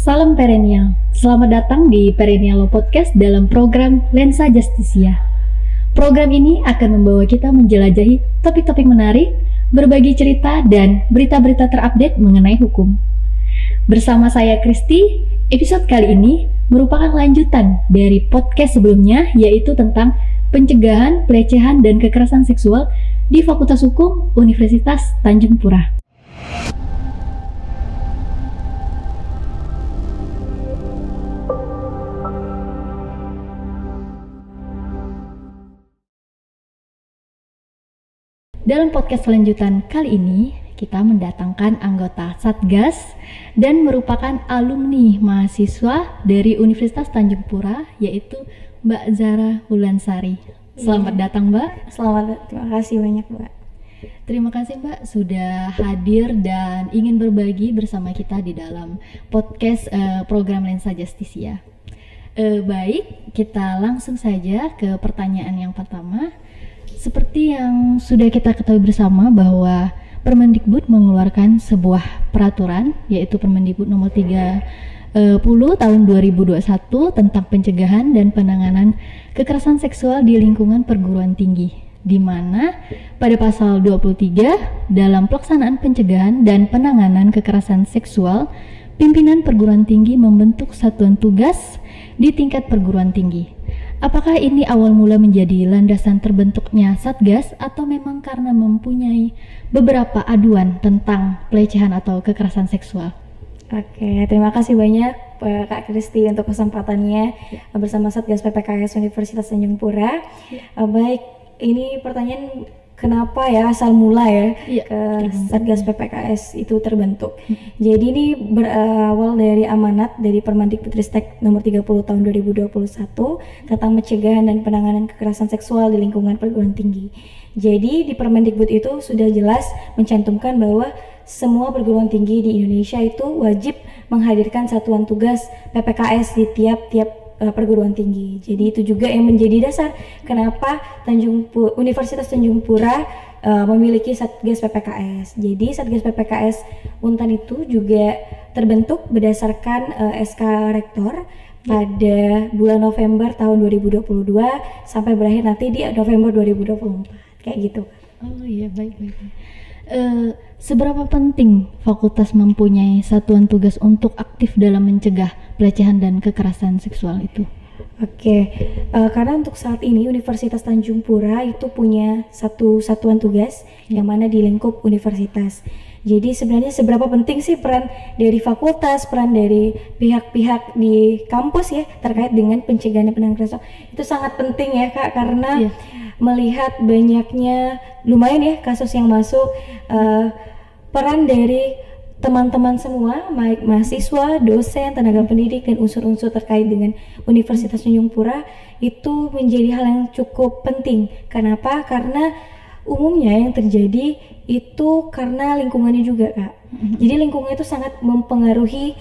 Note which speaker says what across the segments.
Speaker 1: Salam Perennial, selamat datang di Perennial Law Podcast dalam program Lensa Justisia. Program ini akan membawa kita menjelajahi topik-topik menarik, berbagi cerita, dan berita-berita terupdate mengenai hukum. Bersama saya Kristi, episode kali ini merupakan lanjutan dari podcast sebelumnya, yaitu tentang pencegahan, pelecehan, dan kekerasan seksual di Fakultas Hukum Universitas Tanjung Pura. Dalam podcast lanjutan kali ini, kita mendatangkan anggota Satgas dan merupakan alumni mahasiswa dari Universitas Tanjung Pura, yaitu Mbak Zara Wulansari. Selamat datang, Mbak.
Speaker 2: Selamat, terima kasih banyak, Mbak.
Speaker 1: Terima kasih, Mbak, sudah hadir dan ingin berbagi bersama kita di dalam podcast program Lensa Justisia. Baik, kita langsung saja ke pertanyaan yang pertama. Seperti yang sudah kita ketahui bersama bahwa Permendikbud mengeluarkan sebuah peraturan, yaitu Permendikbud nomor 30 tahun 2021 tentang pencegahan dan penanganan kekerasan seksual di lingkungan perguruan tinggi, di mana pada pasal 23 dalam pelaksanaan pencegahan dan penanganan kekerasan seksual, pimpinan perguruan tinggi membentuk satuan tugas di tingkat perguruan tinggi. Apakah ini awal mula menjadi landasan terbentuknya Satgas atau memang karena mempunyai beberapa aduan tentang pelecehan atau kekerasan seksual?
Speaker 2: Oke, terima kasih banyak Kak Kristi untuk kesempatannya bersama Satgas PPKS Universitas Tanjung Pura. Baik, ini pertanyaan kenapa ya asal mula ya ke Satgas PPKS itu terbentuk. Jadi ini berawal dari amanat dari Permendikbudristek nomor 30 tahun 2021 tentang pencegahan dan penanganan kekerasan seksual di lingkungan perguruan tinggi. Jadi di Permendikbud itu sudah jelas mencantumkan bahwa semua perguruan tinggi di Indonesia itu wajib menghadirkan satuan tugas PPKS di tiap-tiap perguruan tinggi. Jadi itu juga yang menjadi dasar kenapa Universitas Tanjung Pura memiliki Satgas PPKS. Jadi Satgas PPKS Untan itu juga terbentuk berdasarkan SK Rektor pada bulan November tahun 2022 sampai berakhir nanti di November 2024. Kayak gitu.
Speaker 1: Oh iya, baik. Seberapa penting fakultas mempunyai satuan tugas untuk aktif dalam mencegah pelecehan dan kekerasan seksual itu?
Speaker 2: Oke, karena untuk saat ini Universitas Tanjung Pura itu punya satu satuan tugas yang mana di lingkup universitas. Jadi sebenarnya seberapa penting sih peran dari fakultas, peran dari pihak-pihak di kampus ya terkait dengan pencegahan dan penanganan kekerasan itu sangat penting ya Kak, karena melihat banyaknya lumayan ya kasus yang masuk, peran dari teman-teman semua, baik mahasiswa, dosen, tenaga pendidik, dan unsur-unsur terkait dengan Universitas Tanjung Pura itu menjadi hal yang cukup penting. Kenapa? Karena umumnya yang terjadi itu karena lingkungannya juga Kak. Jadi lingkungan itu sangat mempengaruhi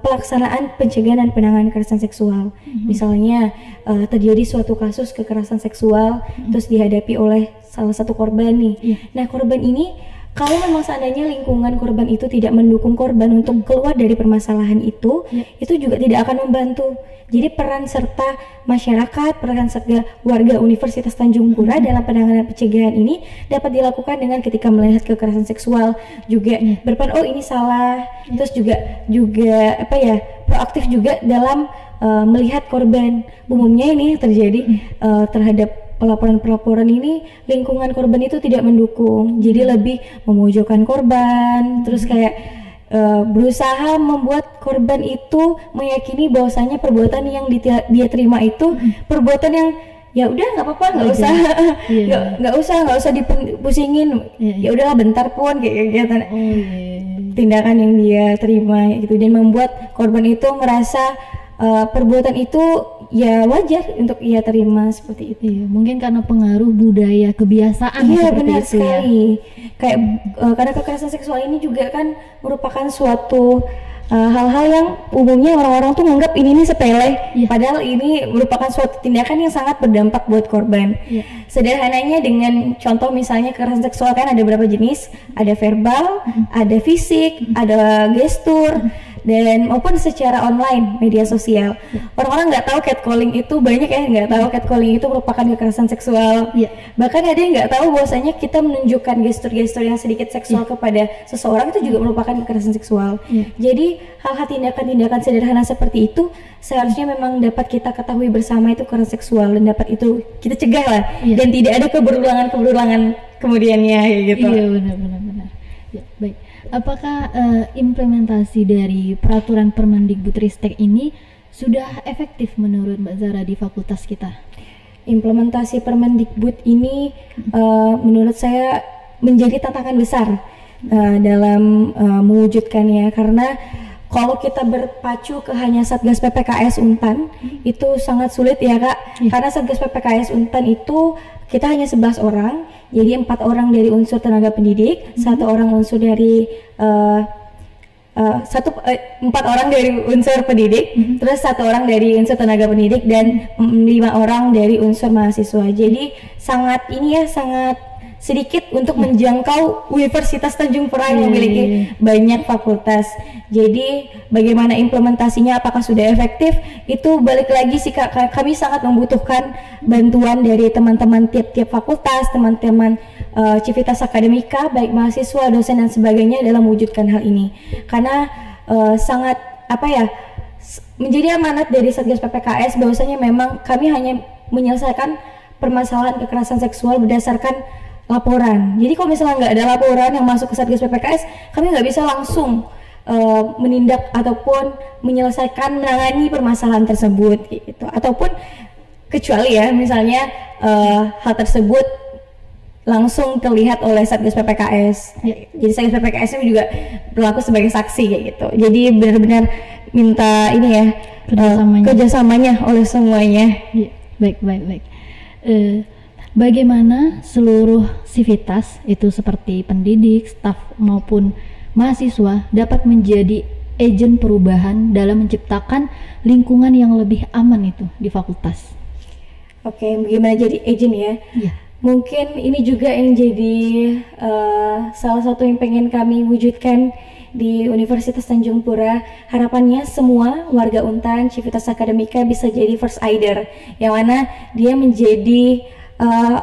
Speaker 2: pelaksanaan pencegahan dan penanganan kekerasan seksual. Misalnya terjadi suatu kasus kekerasan seksual terus dihadapi oleh salah satu korban nih. Nah korban ini kalau memang seandainya lingkungan korban itu tidak mendukung korban untuk keluar dari permasalahan itu juga tidak akan membantu. Jadi peran serta masyarakat, peran serta warga Universitas Tanjung Pura dalam penanganan pencegahan ini dapat dilakukan dengan ketika melihat kekerasan seksual juga berperan, oh ini salah, terus juga proaktif juga dalam melihat korban. Umumnya ini terjadi terhadap pelaporan-pelaporan ini lingkungan korban itu tidak mendukung, jadi lebih memojokkan korban, terus kayak berusaha membuat korban itu meyakini bahwasanya perbuatan yang dia terima itu perbuatan yang ya udah nggak apa-apa, nggak usah dipusingin, ya udahlah bentar pun kayak gitu. Tindakan yang dia terima gitu, dan membuat korban itu merasa perbuatan itu ya wajar untuk ia terima seperti itu.
Speaker 1: Iya, mungkin karena pengaruh budaya, kebiasaan.
Speaker 2: Iya benar sekali. Kayak karena kekerasan seksual ini juga kan merupakan suatu hal-hal yang umumnya orang-orang tuh menganggap ini sepele, padahal ini merupakan suatu tindakan yang sangat berdampak buat korban. Sederhananya dengan contoh misalnya kekerasan seksual kan ada berapa jenis, ada verbal, ada fisik, ada gestur, dan maupun secara online media sosial. Orang-orang nggak tahu catcalling itu banyak ya, nggak tahu catcalling itu merupakan kekerasan seksual. Bahkan ada yang nggak tahu bahwasanya kita menunjukkan gestur-gestur yang sedikit seksual kepada seseorang itu juga merupakan kekerasan seksual. Jadi hal-hal tindakan-tindakan sederhana seperti itu seharusnya memang dapat kita ketahui bersama itu kekerasan seksual dan dapat itu kita cegah lah, dan tidak ada keberulangan kemudiannya kayak gitu.
Speaker 1: Iya, benar. Ya, baik. Apakah implementasi dari peraturan Permendikbudristek ini sudah efektif menurut Mbak Zara di fakultas kita?
Speaker 2: Implementasi Permendikbud ini menurut saya menjadi tantangan besar dalam mewujudkannya, karena kalau kita berpacu ke hanya Satgas PPKS Untan itu sangat sulit ya Kak, karena Satgas PPKS Untan itu kita hanya 11 orang, jadi 4 orang dari unsur tenaga pendidik, 1 orang unsur dari 4 orang dari unsur pendidik, terus 1 orang dari unsur tenaga pendidik, dan 5 orang dari unsur mahasiswa. Jadi sangat sedikit untuk menjangkau Universitas Tanjung Pura yang memiliki banyak fakultas. Jadi bagaimana implementasinya, apakah sudah efektif, itu balik lagi sih Kak, kami sangat membutuhkan bantuan dari teman-teman tiap-tiap fakultas, teman-teman Civitas Akademika, baik mahasiswa, dosen dan sebagainya dalam mewujudkan hal ini. Karena sangat menjadi amanat dari Satgas PPKS bahwasanya memang kami hanya menyelesaikan permasalahan kekerasan seksual berdasarkan laporan. Jadi kalau misalnya nggak ada laporan yang masuk ke Satgas PPKS, kami nggak bisa langsung menindak ataupun menangani permasalahan tersebut gitu. Ataupun kecuali ya misalnya hal tersebut langsung terlihat oleh Satgas PPKS. Jadi Satgas PPKS itu juga berlaku sebagai saksi kayak gitu. Jadi benar-benar minta ini ya kerjasamanya oleh semuanya.
Speaker 1: Baik. Bagaimana seluruh sivitas itu seperti pendidik, staf maupun mahasiswa dapat menjadi agen perubahan dalam menciptakan lingkungan yang lebih aman itu di fakultas?
Speaker 2: Oke, bagaimana jadi agen ya? Mungkin ini juga yang jadi salah satu yang pengen kami wujudkan di Universitas Tanjung Pura. Harapannya semua warga Untan, Civitas Akademika bisa jadi first aider, yang mana dia menjadi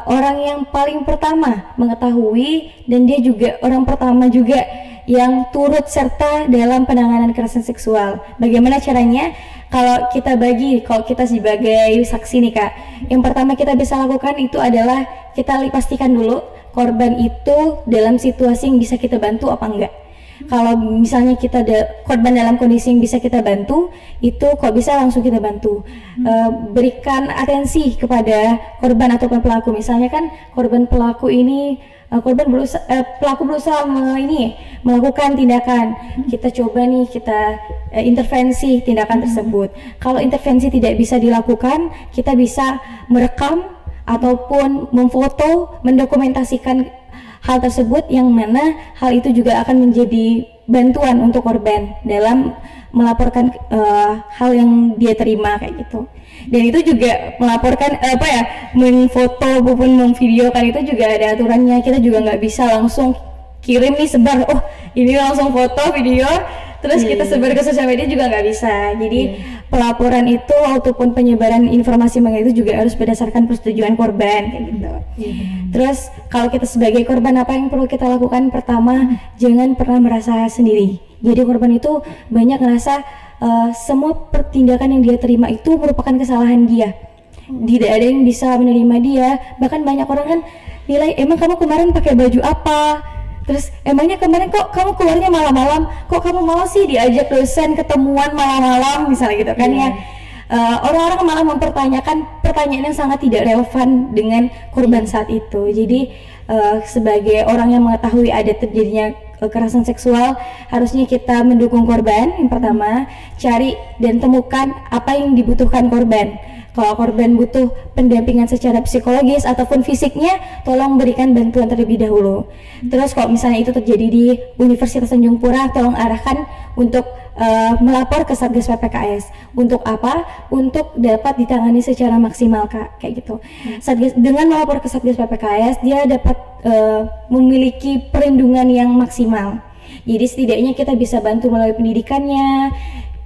Speaker 2: orang yang paling pertama mengetahui, dan dia juga orang pertama juga yang turut serta dalam penanganan kekerasan seksual. Bagaimana caranya? Kalau kita sebagai saksi nih Kak, yang pertama kita bisa lakukan itu adalah kita pastikan dulu korban itu dalam situasi yang bisa kita bantu apa enggak. Kalau misalnya kita ada korban dalam kondisi yang bisa kita bantu, itu kok bisa langsung kita bantu. Berikan atensi kepada korban ataupun pelaku. Misalnya kan pelaku berusaha melakukan tindakan. Kita coba nih intervensi tindakan tersebut. Kalau intervensi tidak bisa dilakukan, kita bisa merekam ataupun memfoto, mendokumentasikan hal tersebut, yang mana hal itu juga akan menjadi bantuan untuk korban dalam melaporkan hal yang dia terima kayak gitu. Dan itu juga melaporkan memfoto maupun memvideokan itu juga ada aturannya. Kita juga nggak bisa langsung kirim nih sebar, ini langsung foto video terus kita sebar ke sosial media, juga nggak bisa. Jadi pelaporan itu ataupun penyebaran informasi mengenai itu juga harus berdasarkan persetujuan korban kayak gitu. Terus kalau kita sebagai korban, apa yang perlu kita lakukan? Pertama, jangan pernah merasa sendiri. Jadi korban itu banyak ngerasa semua pertindakan yang dia terima itu merupakan kesalahan dia. Tidak ada yang bisa menerima dia. Bahkan banyak orang kan nilai, emang kamu kemarin pakai baju apa? Terus emangnya kemarin kok kamu keluarnya malam-malam? Kok kamu mau sih diajak dosen ketemuan malam-malam misalnya gitu kan ya? Orang-orang malah mempertanyakan pertanyaan yang sangat tidak relevan dengan korban saat itu. Jadi sebagai orang yang mengetahui ada terjadinya kekerasan seksual, harusnya kita mendukung korban. Yang pertama, cari dan temukan apa yang dibutuhkan korban. Kalau korban butuh pendampingan secara psikologis ataupun fisiknya, tolong berikan bantuan terlebih dahulu. Terus kalau misalnya itu terjadi di Universitas Tanjung Pura, tolong arahkan untuk melapor ke Satgas PPKS. Untuk apa? Untuk dapat ditangani secara maksimal Kak, kayak gitu. Satgas, dengan melapor ke Satgas PPKS, dia dapat memiliki perlindungan yang maksimal. Jadi setidaknya kita bisa bantu melalui pendidikannya.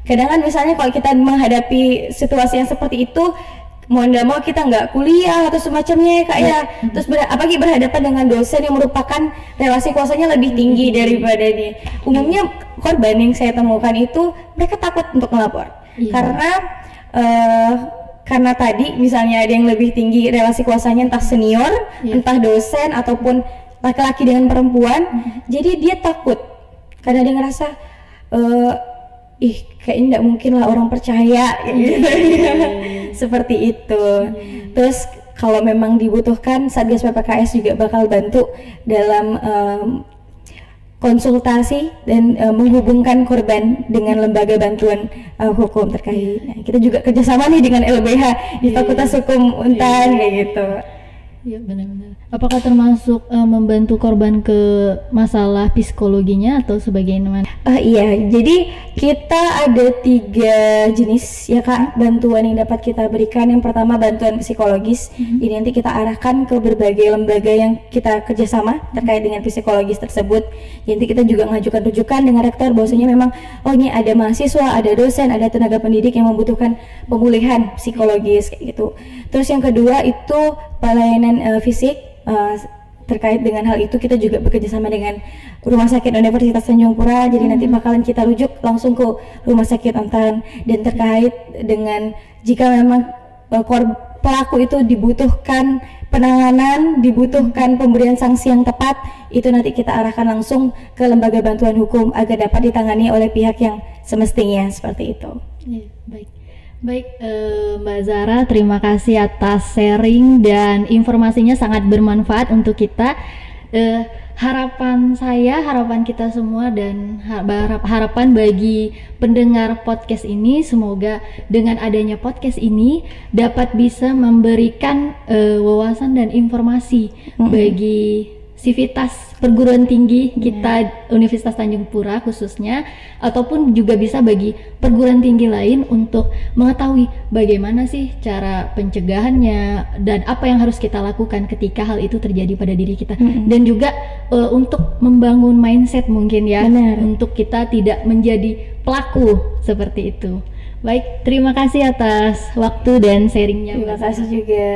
Speaker 2: Kadang kan misalnya kalau kita menghadapi situasi yang seperti itu, mau nggak mau kita nggak kuliah atau semacamnya Kak ya. Terus apalagi berhadapan dengan dosen yang merupakan relasi kuasanya lebih tinggi daripada dia. Umumnya korban yang saya temukan itu mereka takut untuk melapor karena tadi misalnya ada yang lebih tinggi relasi kuasanya, entah senior, entah dosen ataupun laki-laki dengan perempuan. Jadi dia takut karena dia ngerasa kayaknya nggak mungkin lah orang percaya gitu. Seperti itu. Terus kalau memang dibutuhkan, Satgas PPKS juga bakal bantu dalam konsultasi dan menghubungkan korban dengan lembaga bantuan hukum terkait. Nah, kita juga kerjasama nih dengan LBH di Fakultas Hukum Untan kayak gitu.
Speaker 1: Iya, benar-benar. Apakah termasuk membantu korban ke masalah psikologinya atau sebagainya?
Speaker 2: Iya, jadi kita ada 3 jenis ya Kak bantuan yang dapat kita berikan. Yang pertama bantuan psikologis. Jadi nanti kita arahkan ke berbagai lembaga yang kita kerjasama terkait dengan psikologis tersebut. Jadi kita juga mengajukan rujukan dengan rektor bahwasanya memang ini ada mahasiswa, ada dosen, ada tenaga pendidik yang membutuhkan pemulihan psikologis kayak gitu. Terus yang kedua itu pelayanan fisik. Terkait dengan hal itu kita juga bekerjasama dengan Rumah Sakit Universitas Tanjung Pura. Jadi nanti bakalan kita rujuk langsung ke Rumah Sakit Untan. Dan terkait dengan jika memang pelaku itu dibutuhkan penanganan, dibutuhkan pemberian sanksi yang tepat, itu nanti kita arahkan langsung ke lembaga bantuan hukum agar dapat ditangani oleh pihak yang semestinya seperti itu.
Speaker 1: Ya, baik Mbak Zara, terima kasih atas sharing dan informasinya sangat bermanfaat untuk kita. Harapan saya, harapan kita semua dan harapan bagi pendengar podcast ini, semoga dengan adanya podcast ini dapat bisa memberikan wawasan dan informasi bagi sivitas perguruan tinggi kita Universitas Tanjung Pura khususnya, ataupun juga bisa bagi perguruan tinggi lain untuk mengetahui bagaimana sih cara pencegahannya dan apa yang harus kita lakukan ketika hal itu terjadi pada diri kita. Dan juga untuk membangun mindset mungkin ya, untuk kita tidak menjadi pelaku seperti itu. Baik, terima kasih atas waktu dan sharingnya.
Speaker 2: Terima kasih juga.